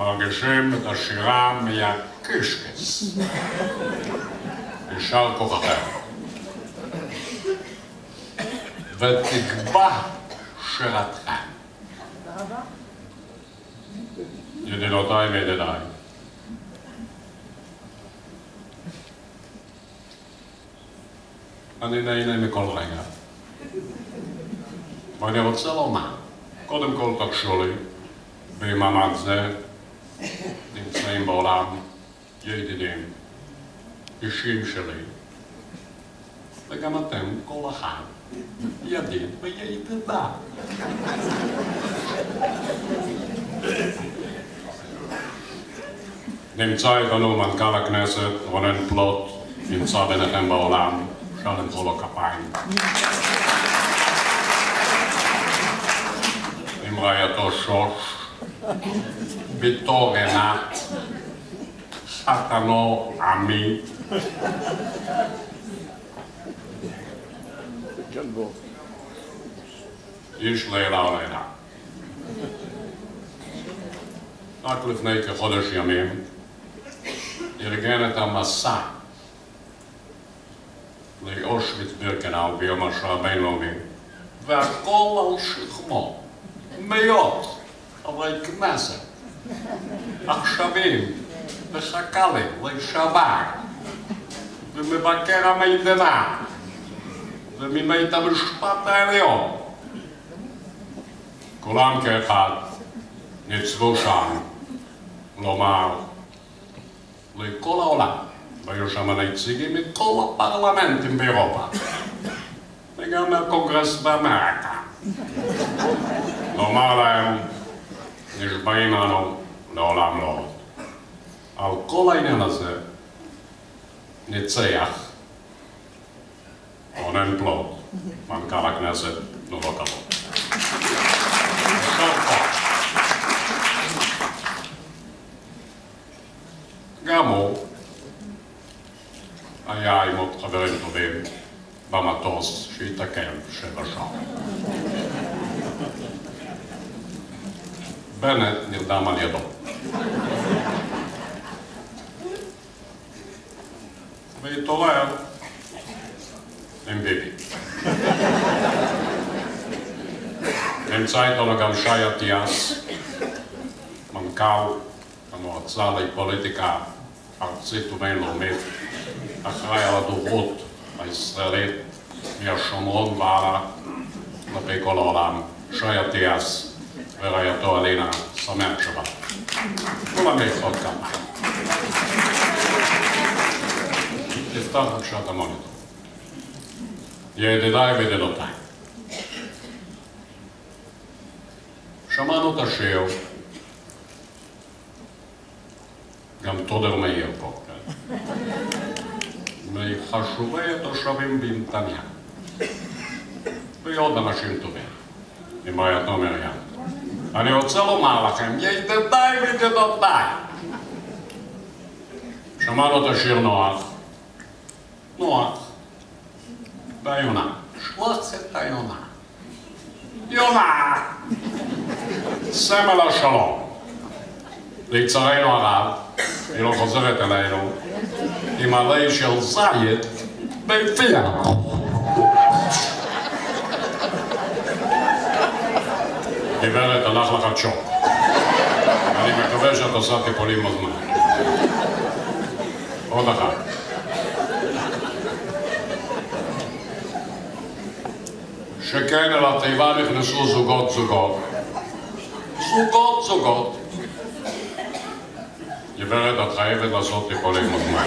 מרגישים את השירה מהקשקש. יישר כוחכם. ותקבע שירתכם. ידידותיי וידידיי, אני נהנה מכל רגע. ואני רוצה לומר, קודם כל תרשו לי, במעמד זה נמצאים בעולם ידידים אישיים שלי, וגם אתם, כל אחד, ידיד וידידה. נמצא איתנו מנכ"ל הכנסת רונן פלוט, נמצא ביניכם בעולם, אפשר למחוא לו כפיים. עם רעייתו שוש, בתו רנת, חתנו עמי. איש לילה ולילה. רק לפני כחודש ימים ארגן את המסע לאושוויץ-בירקנאו ביום השואה הבינלאומי, והכל על שכמו מאות חברי כנסת, עכשווים וחכ"לים לשעבר ומבקר המדינה ומבית המשפט העליון, כולם כאחד ניצבו שם לומר לכל העולם, והיו שם נציגים מכל הפרלמנטים באירופה וגם מהקונגרס באמריקה, לומר להם, נשבעים לנו לעולם לא עוד. על כל העניין הזה ניצח רונן פלוט, מנכ"ל הכנסת, תנו לו כבוד. גם הוא היה עם עוד חברים טובים במטוס שהתעכב 7 שעות. בנט נרדם על ידו. והתעורר עם ביבי. נמצא איתנו גם שי אטיאס, מנכ"ל המועצה לפוליטיקה ארצית ובינלאומית, אחראי על הדוברות הישראלית מהשומרון והלאה כלפי כל העולם. שי אטיאס ורעייתו אלינה, שמח שבת. כולם ביחוד כפיים. תפתח בבקשה את המוניטור. ידידיי וידידותיי, שמענו את השיר, גם תודר מאיר פה, כן? מחשובי התושבים בנתניה, ועוד אנשים טובים, עם רעייתו מרים. אני רוצה לומר לכם, ידידיי וידידותיי, שמענו את השיר נוח, והיונה, שלושת היונה. יונה, סמל השלום. ליצרנו הרב, היא לא חוזרת אלינו, עם עלי של זית בפיה. גברת, הלך לך צ'וק. אני מקווה שאת עושה טיפולים בזמן. עוד אחת. שכן אל התיבה נכנסו זוגות. גברת, את חייבת לעשות טיפולים בזמן.